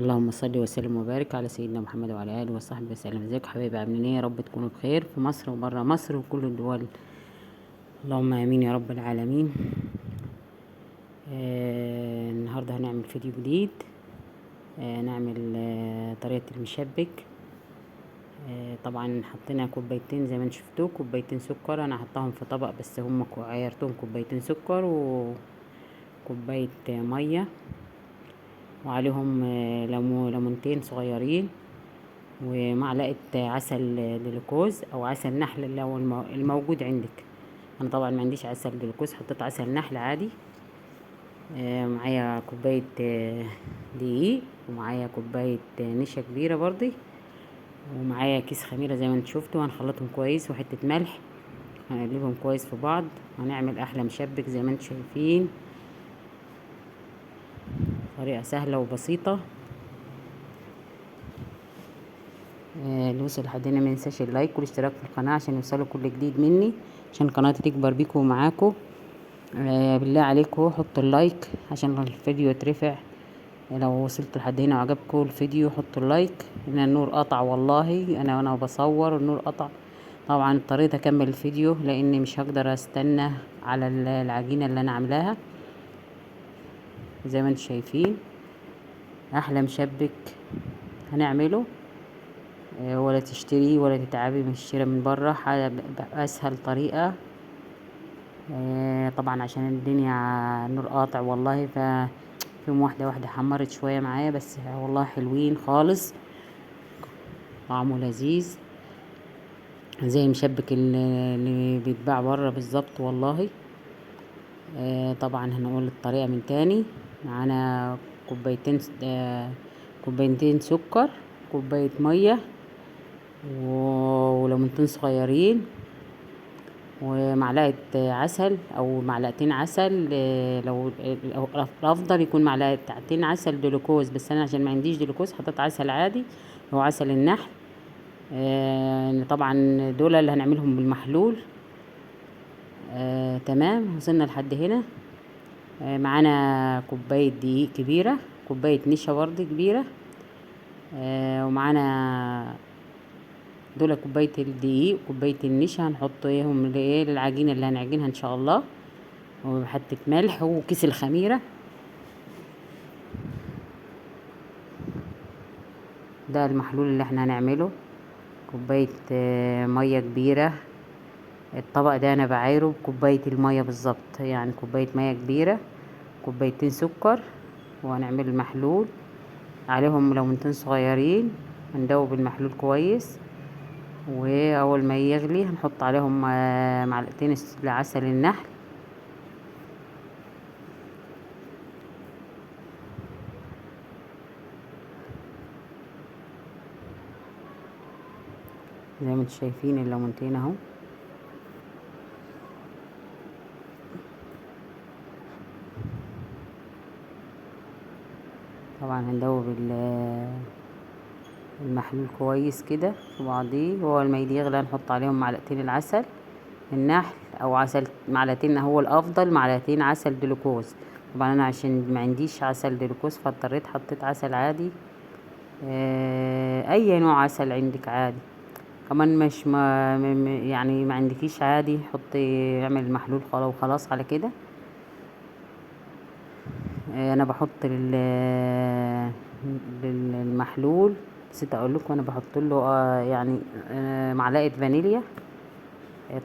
اللهم صل وسلم وبارك على سيدنا محمد وعلى اله وصحبه وسلم. ازيكم حبايبي، عاملين ايه؟ يا رب تكونوا بخير في مصر وبره مصر وكل الدول، اللهم امين يا رب العالمين. النهارده هنعمل فيديو جديد. نعمل طريقه المشبك. طبعا حطينا كوبايتين زي ما انتم شفتوا، كوبايتين سكر. انا حطاهم في طبق بس هم عيرتهم كوبايتين سكر وكوبايه ميه، وعليهم ليمونتين صغيرين، ومعلقه عسل جلوكوز او عسل نحل اللي هو الموجود عندك. انا طبعا ما عنديش عسل جلوكوز، حطيت عسل نحل عادي. معايا كوبايه دقيق، ومعايا كوبايه نشا كبيره برضي، ومعايا كيس خميره زي ما انتم شفتوا. هنخلطهم كويس، وحته ملح، هنقلبهم كويس في بعض، هنعمل احلى مشبك زي ما انتم شايفين. طريقه سهله وبسيطه. اللي وصل لحد هنا ما ينساش اللايك والاشتراك في القناه عشان يوصلوا كل جديد مني، عشان قناتي تكبر بيكم ومعاكم. بالله عليكم حطوا اللايك عشان الفيديو يترفع. لو وصلت لحد هنا وعجبكم الفيديو حطوا اللايك. هنا النور قطع والله، انا بصور النور قطع. طبعا اضطريت اكمل الفيديو لاني مش هقدر استنى على العجينه اللي انا عاملاها. زي ما انتم شايفين احلى مشبك هنعمله. ولا تشتري ولا تتعبي من الشراء من بره، حاجه اسهل طريقه. طبعا عشان الدنيا النور قاطع والله، فيهم واحدة حمرت شوية معايا، بس والله حلوين خالص، طعمه لذيذ زي المشبك اللي بيتباع بره بالظبط والله. طبعا هنقول الطريقة من تاني. معانا كوبايتين سكر، كوباية مية، وليمونتين صغيرين، ومعلقة عسل أو معلقتين عسل. لو الأفضل يكون معلقتين عسل جلوكوز، بس أنا عشان ما عنديش جلوكوز حطيت عسل عادي، هو عسل النحل. طبعا دول اللي هنعملهم بالمحلول. تمام، وصلنا لحد هنا. معانا كوباية دقيق كبيرة، كوباية نشا برضه كبيرة. ومعانا دول كوباية الدقيق وكوباية النشا، هنحطهم للعجينة اللي هنعجنها ان شاء الله، وحتة ملح وكيس الخميرة. ده المحلول اللي احنا هنعمله. كوباية مية كبيرة. الطبق ده انا بعايره بكوباية المية بالظبط، يعني كوباية مية كبيرة، كوبايتين سكر، وهنعمل المحلول عليهم ليمونتين صغيرين. هندوب المحلول كويس، واول ما يغلي هنحط عليهم معلقتين عسل النحل. زي ما انتم شايفين الليمونتين اهو. طبعا هندوب المحلول كويس كده في بعضيه، وهو لما يغلي هنحط عليهم معلقتين العسل النحل، او عسل معلقتين هو الافضل، معلقتين عسل جلوكوز. طبعا انا عشان ما عنديش عسل جلوكوز فاضطريت حطيت عسل عادي. اي نوع عسل عندك عادي. كمان مش يعني ما عندكيش عادي، حطي اعمل المحلول خلاص وخلاص على كده. انا بحط للمحلول، نسيت اقول لكم انا بحط له يعني معلقه فانيليا.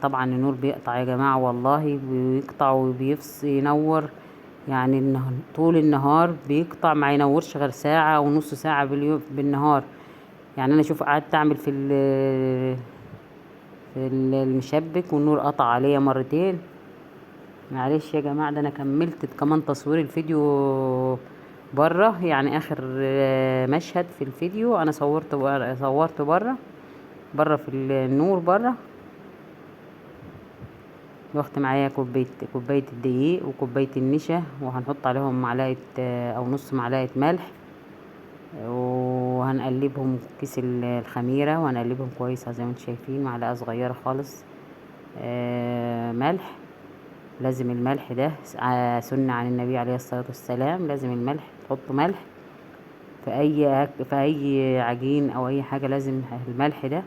طبعا النور بيقطع يا جماعه والله، بيقطع وبيفصل ينور، يعني طول النهار بيقطع، ما ينورش غير ساعه ونص ساعه بالنهار. يعني انا شوف قعدت اعمل في المشبك والنور قطع عليا مرتين. معلش يا جماعه، ده انا كملت كمان تصوير الفيديو بره، يعني اخر مشهد في الفيديو انا صورت بره في النور بره. واخدت معايا كوبايه الدقيق وكوبايه النشا، وهنحط عليهم معلقه او نص معلقه ملح، وهنقلبهم كيس الخميره، وهنقلبهم كويس زي ما انتم شايفين. معلقه صغيره خالص ملح. لازم الملح ده سنة عن النبي عليه الصلاة والسلام، لازم الملح تحطوا ملح في اي عجين او اي حاجة لازم الملح ده.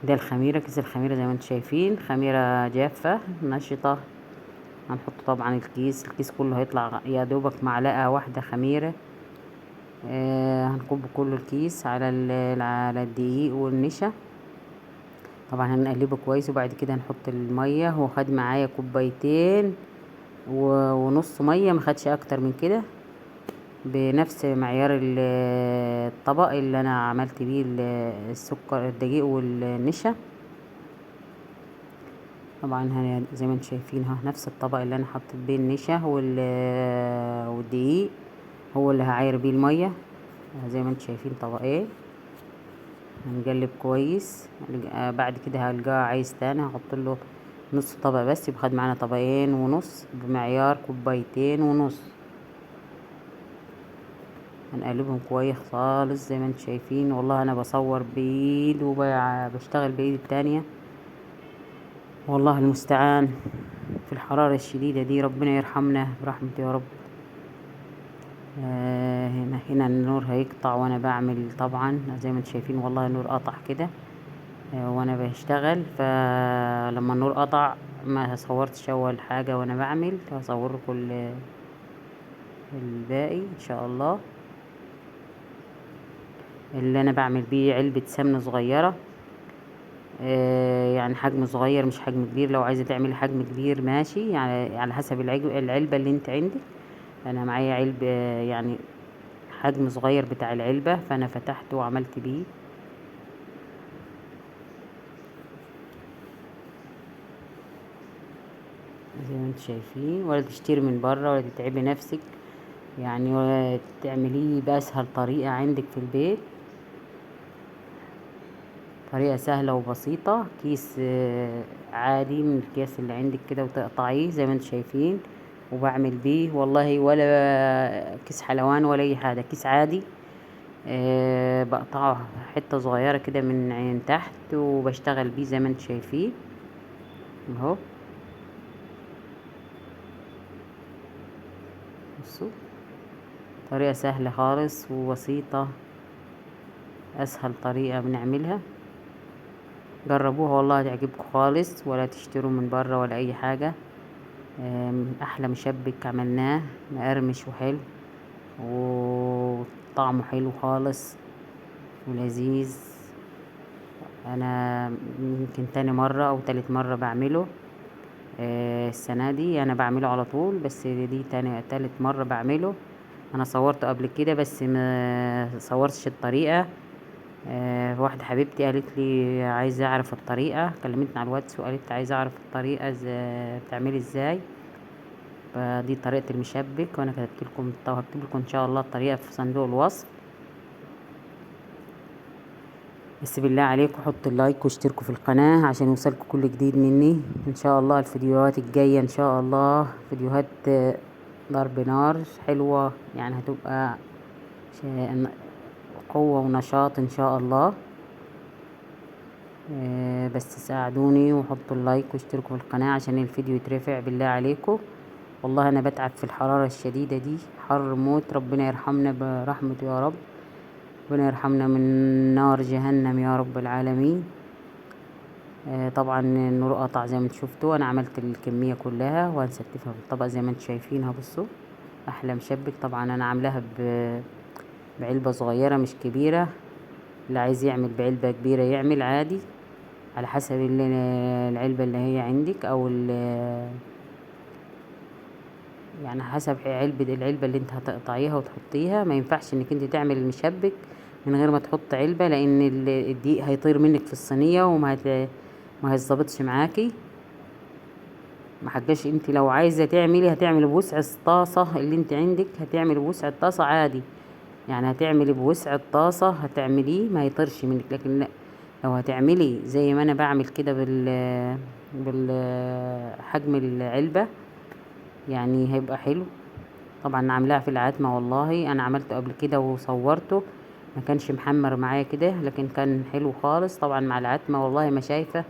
ده الخميرة، كيس الخميرة زي ما انتم شايفين، خميرة جافة نشطة. هنحط طبعا الكيس كله هيطلع يا دوبك معلقة واحدة خميرة. هنكب كل الكيس على الدقيق والنشا. طبعا هنقلبه كويس، وبعد كده هنحط المية. هو خد معايا كوبايتين ونص مية، مخدش اكتر من كده، بنفس معيار الطبق اللي انا عملت بيه السكر الدقيق والنشا. طبعا زي ما انتم شايفين نفس الطبق اللي انا حطيت بيه النشا والدقيق هو اللي هعاير بيه المية. زي ما انتم شايفين طبقين. هنقلب كويس. بعد كده هلقاه عايز تاني هحط له نص طبق بس، يبقى خد معانا طبقين ونص بمعيار كوبايتين ونص. هنقلبهم كويس خالص زي ما انتم شايفين. والله انا بصور بايد وبشتغل بايد التانية، والله المستعان. في الحرارة الشديدة دي ربنا يرحمنا برحمته يا رب. هنا النور هيقطع وانا بعمل، طبعا زي ما انتم شايفين والله النور قطع كده وانا بشتغل. فلما النور قطع ما صورتش اول حاجة وانا بعمل، هصور لكم الباقي ان شاء الله. اللي انا بعمل بيه علبة سمنة صغيرة، يعني حجم صغير مش حجم كبير. لو عايزة تعملي حجم كبير ماشي، يعني على حسب العلبة اللي انت عندك. انا معايا علبة يعني حجم صغير بتاع العلبة، فانا فتحته وعملت بيه. زي ما انتم شايفين، ولا تشتري من بره ولا تتعبي نفسك يعني، ولا تعمليه بأسهل طريقة عندك في البيت. طريقة سهلة وبسيطة. كيس عادي من الكيس اللي عندك كده، وتقطعيه زي ما انتم شايفين. وبعمل بيه والله ولا كيس حلوان ولا اي حاجة، كيس عادي. بقطعه حتة صغيرة كده من تحت، وبشتغل بيه زي ما انتم شايفين اهو. بصوا، طريقة سهلة خالص وبسيطة، اسهل طريقة بنعملها. جربوها والله هتعجبكم خالص، ولا تشتروا من بره ولا اي حاجة. احلى مشبك عملناه، مقرمش وحلو وطعمه حلو خالص ولذيذ. انا يمكن تاني مرة او تالت مرة بعمله. السنة دي انا بعمله على طول، بس دي تالت مرة بعمله. انا صورته قبل كده بس ما صورتش الطريقة. واحدة حبيبتي قالت لي عايزة اعرف الطريقة، كلمتني على الواتس وقالت عايزة اعرف الطريقة بتعملي ازاي. فدي طريقة المشبك، وانا هكتب لكم ان شاء الله الطريقة في صندوق الوصف. بس بالله عليكم حطوا اللايك واشتركوا في القناة عشان يوصلكم كل جديد مني ان شاء الله. الفيديوهات الجاية ان شاء الله فيديوهات ضرب نار حلوة، يعني هتبقى قوة ونشاط ان شاء الله. بس ساعدوني وحطوا اللايك واشتركوا في القناة عشان الفيديو يترفع بالله عليكم. والله انا بتعب في الحرارة الشديدة دي، حر موت. ربنا يرحمنا برحمته يا رب، ربنا يرحمنا من نار جهنم يا رب العالمين. طبعا النور قطع زي ما انتم شفتوا. انا عملت الكمية كلها وهنستفها في الطبق زي ما انتم شايفينها. بصوا احلى مشبك. طبعا انا عاملاها بعلبة صغيرة مش كبيرة. اللي عايز يعمل بعلبة كبيرة يعمل عادي، على حسب العلبة اللي هي عندك، او يعني حسب العلبة اللي انت هتقطعيها وتحطيها. ما ينفعش انك انت تعمل المشبك من غير ما تحط علبة، لان الدقيق هيطير منك في الصينية ما هيظبطش معاكي. ما حاجاش انت لو عايزة هتعملي بوسع الطاسة اللي انت عندك، هتعملي بوسع الطاسة عادي. يعني هتعملي بوسع الطاسة هتعمليه ما يطيرش منك. لكن لا، لو هتعملي زي ما انا بعمل كده بالحجم العلبة يعني هيبقى حلو. طبعا عاملاها في العتمة، والله انا عملته قبل كده وصورته، ما كانش محمر معايا كده لكن كان حلو خالص. طبعا مع العتمة والله ما شايفة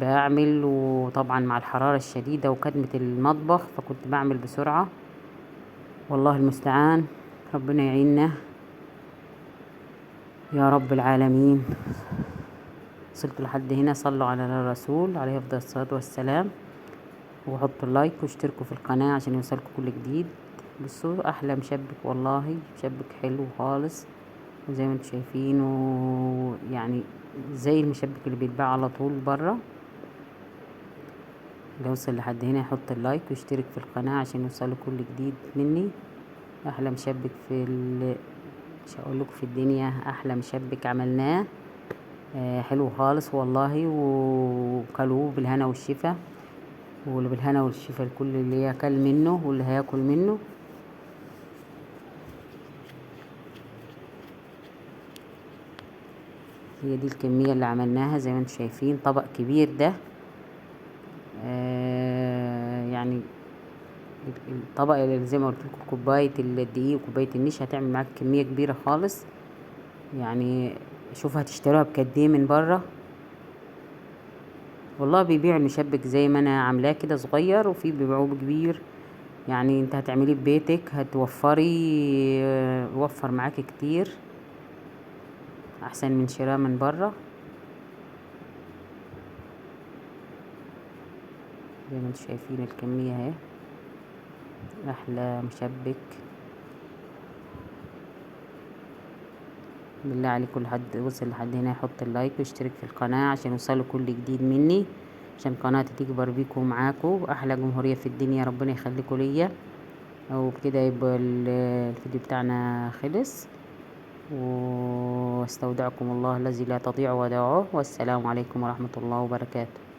بعمل، وطبعا مع الحرارة الشديدة وكدمة المطبخ فكنت بعمل بسرعة. والله المستعان. ربنا يعيننا يا رب العالمين. وصلت لحد هنا، صلوا على الرسول عليه افضل الصلاة والسلام، وحطوا اللايك واشتركوا في القناة عشان يوصلكوا كل جديد. بصوا احلى مشبك، والله مشبك حلو خالص، وزي ما انتم شايفين يعني زي المشبك اللي بيتباع على طول برا. اللي وصل لحد هنا يحط اللايك ويشترك في القناة عشان يوصله كل جديد مني. احلى مشبك مش هقولكوا في الدنيا، احلى مشبك عملناه. حلو خالص والله، وكلوه بالهنا والشفا، واللي بالهنا والشفا لكل اللي ياكل منه واللي هياكل منه. هي دي الكمية اللي عملناها زي ما انتم شايفين، طبق كبير ده. يعني الطبق اللي زي ما قلت لكم كوبايه الدقيق وكوبايه النشا هتعمل معاك كميه كبيره خالص. يعني شوف هتشتروها بقد ايه من بره. والله بيبيع المشبك زي ما انا عاملاه كده صغير، وفي بيبيعوه كبير. يعني انت هتعمليه ببيتك هتوفري، وفر معاكي كتير احسن من شراء من بره. زي ما انتم شايفين الكميه اهي، احلى مشبك. بالله عليكم كل حد وصل لحد هنا يحط اللايك ويشترك في القناة عشان يوصله كل جديد مني، عشان قناتي تكبر بيكم ومعاكم. احلى جمهورية في الدنيا، ربنا يخليكم ليا. وبكده يبقى الفيديو بتاعنا خلص، واستودعكم الله الذي لا تضيع ودائعه، والسلام عليكم ورحمة الله وبركاته.